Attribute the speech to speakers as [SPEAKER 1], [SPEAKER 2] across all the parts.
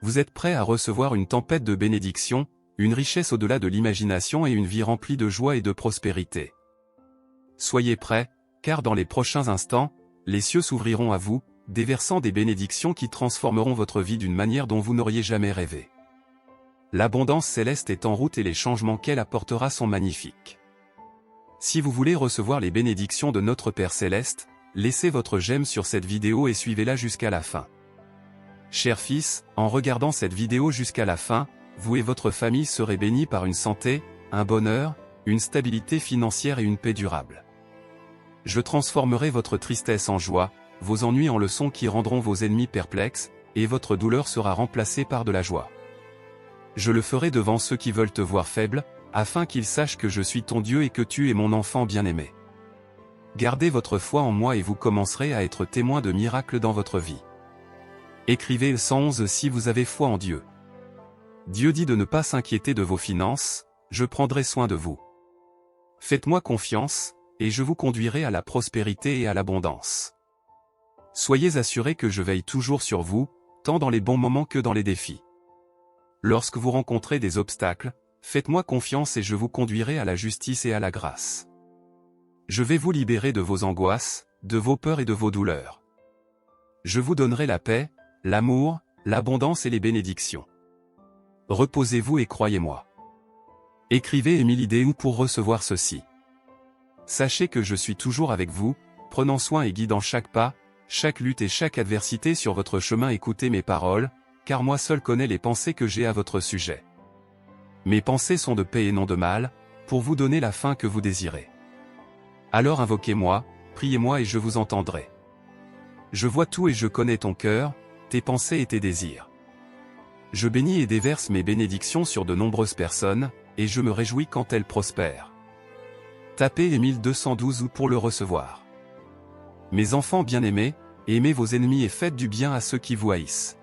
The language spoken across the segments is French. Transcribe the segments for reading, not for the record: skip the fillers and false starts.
[SPEAKER 1] Vous êtes prêt à recevoir une tempête de bénédictions, une richesse au-delà de l'imagination et une vie remplie de joie et de prospérité. Soyez prêts, car dans les prochains instants, les cieux s'ouvriront à vous, déversant des bénédictions qui transformeront votre vie d'une manière dont vous n'auriez jamais rêvé. L'abondance céleste est en route et les changements qu'elle apportera sont magnifiques. Si vous voulez recevoir les bénédictions de notre Père Céleste, laissez votre j'aime sur cette vidéo et suivez-la jusqu'à la fin. Cher fils, en regardant cette vidéo jusqu'à la fin, vous et votre famille serez bénis par une santé, un bonheur, une stabilité financière et une paix durable. Je transformerai votre tristesse en joie, vos ennuis en leçons qui rendront vos ennemis perplexes, et votre douleur sera remplacée par de la joie. Je le ferai devant ceux qui veulent te voir faible, afin qu'ils sachent que je suis ton Dieu et que tu es mon enfant bien-aimé. Gardez votre foi en moi et vous commencerez à être témoin de miracles dans votre vie. Écrivez le 111 si vous avez foi en Dieu. Dieu dit de ne pas s'inquiéter de vos finances, je prendrai soin de vous. Faites-moi confiance, et je vous conduirai à la prospérité et à l'abondance. Soyez assurés que je veille toujours sur vous, tant dans les bons moments que dans les défis. Lorsque vous rencontrez des obstacles, faites-moi confiance et je vous conduirai à la justice et à la grâce. Je vais vous libérer de vos angoisses, de vos peurs et de vos douleurs. Je vous donnerai la paix, l'amour, l'abondance et les bénédictions. Reposez-vous et croyez-moi. Écrivez Émile Idéou pour recevoir ceci. Sachez que je suis toujours avec vous, prenant soin et guidant chaque pas, chaque lutte et chaque adversité sur votre chemin. Écoutez mes paroles, car moi seul connais les pensées que j'ai à votre sujet. Mes pensées sont de paix et non de mal, pour vous donner la fin que vous désirez. Alors invoquez-moi, priez-moi et je vous entendrai. Je vois tout et je connais ton cœur, tes pensées et tes désirs. Je bénis et déverse mes bénédictions sur de nombreuses personnes, et je me réjouis quand elles prospèrent. Tapez Émile 212 pour le recevoir. Mes enfants bien-aimés, aimez vos ennemis et faites du bien à ceux qui vous haïssent.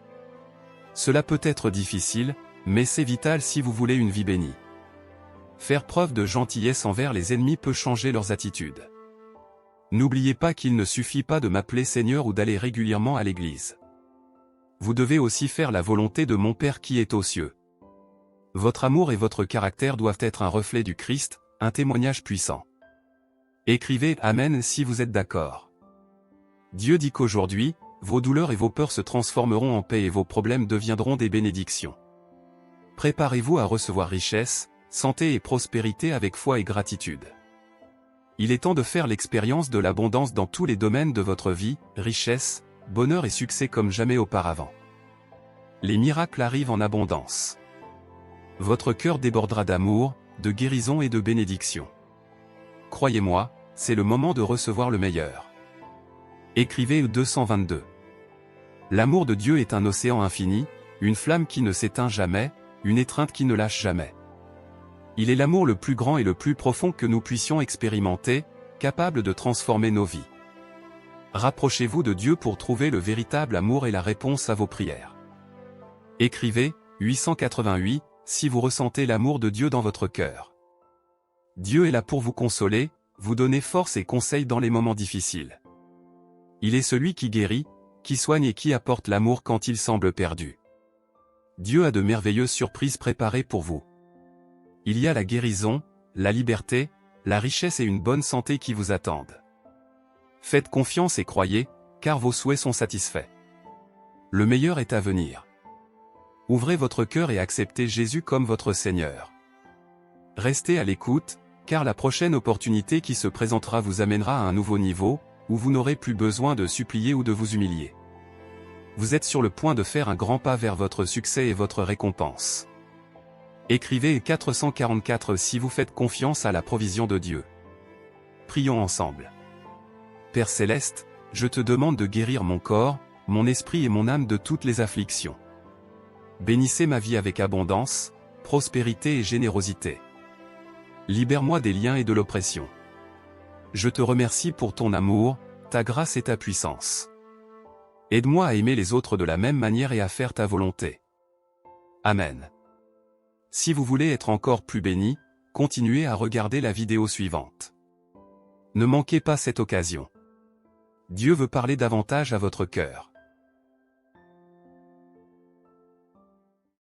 [SPEAKER 1] Cela peut être difficile, mais c'est vital si vous voulez une vie bénie. Faire preuve de gentillesse envers les ennemis peut changer leurs attitudes. N'oubliez pas qu'il ne suffit pas de m'appeler Seigneur ou d'aller régulièrement à l'église. Vous devez aussi faire la volonté de mon Père qui est aux cieux. Votre amour et votre caractère doivent être un reflet du Christ, un témoignage puissant. Écrivez Amen si vous êtes d'accord. Dieu dit qu'aujourd'hui, vos douleurs et vos peurs se transformeront en paix et vos problèmes deviendront des bénédictions. Préparez-vous à recevoir richesse, santé et prospérité avec foi et gratitude. Il est temps de faire l'expérience de l'abondance dans tous les domaines de votre vie, richesse, bonheur et succès comme jamais auparavant. Les miracles arrivent en abondance. Votre cœur débordera d'amour, de guérison et de bénédiction. Croyez-moi, c'est le moment de recevoir le meilleur. Écrivez 222. L'amour de Dieu est un océan infini, une flamme qui ne s'éteint jamais, une étreinte qui ne lâche jamais. Il est l'amour le plus grand et le plus profond que nous puissions expérimenter, capable de transformer nos vies. Rapprochez-vous de Dieu pour trouver le véritable amour et la réponse à vos prières. Écrivez 888 si vous ressentez l'amour de Dieu dans votre cœur. Dieu est là pour vous consoler, vous donner force et conseil dans les moments difficiles. Il est celui qui guérit, qui soigne et qui apporte l'amour quand il semble perdu. Dieu a de merveilleuses surprises préparées pour vous. Il y a la guérison, la liberté, la richesse et une bonne santé qui vous attendent. Faites confiance et croyez, car vos souhaits sont satisfaits. Le meilleur est à venir. Ouvrez votre cœur et acceptez Jésus comme votre Seigneur. Restez à l'écoute, car la prochaine opportunité qui se présentera vous amènera à un nouveau niveau, où vous n'aurez plus besoin de supplier ou de vous humilier. Vous êtes sur le point de faire un grand pas vers votre succès et votre récompense. Écrivez 444 si vous faites confiance à la provision de Dieu. Prions ensemble. Père Céleste, je te demande de guérir mon corps, mon esprit et mon âme de toutes les afflictions. Bénissez ma vie avec abondance, prospérité et générosité. Libère-moi des liens et de l'oppression. Je te remercie pour ton amour, ta grâce et ta puissance. Aide-moi à aimer les autres de la même manière et à faire ta volonté. Amen. Si vous voulez être encore plus béni, continuez à regarder la vidéo suivante. Ne manquez pas cette occasion. Dieu veut parler davantage à votre cœur.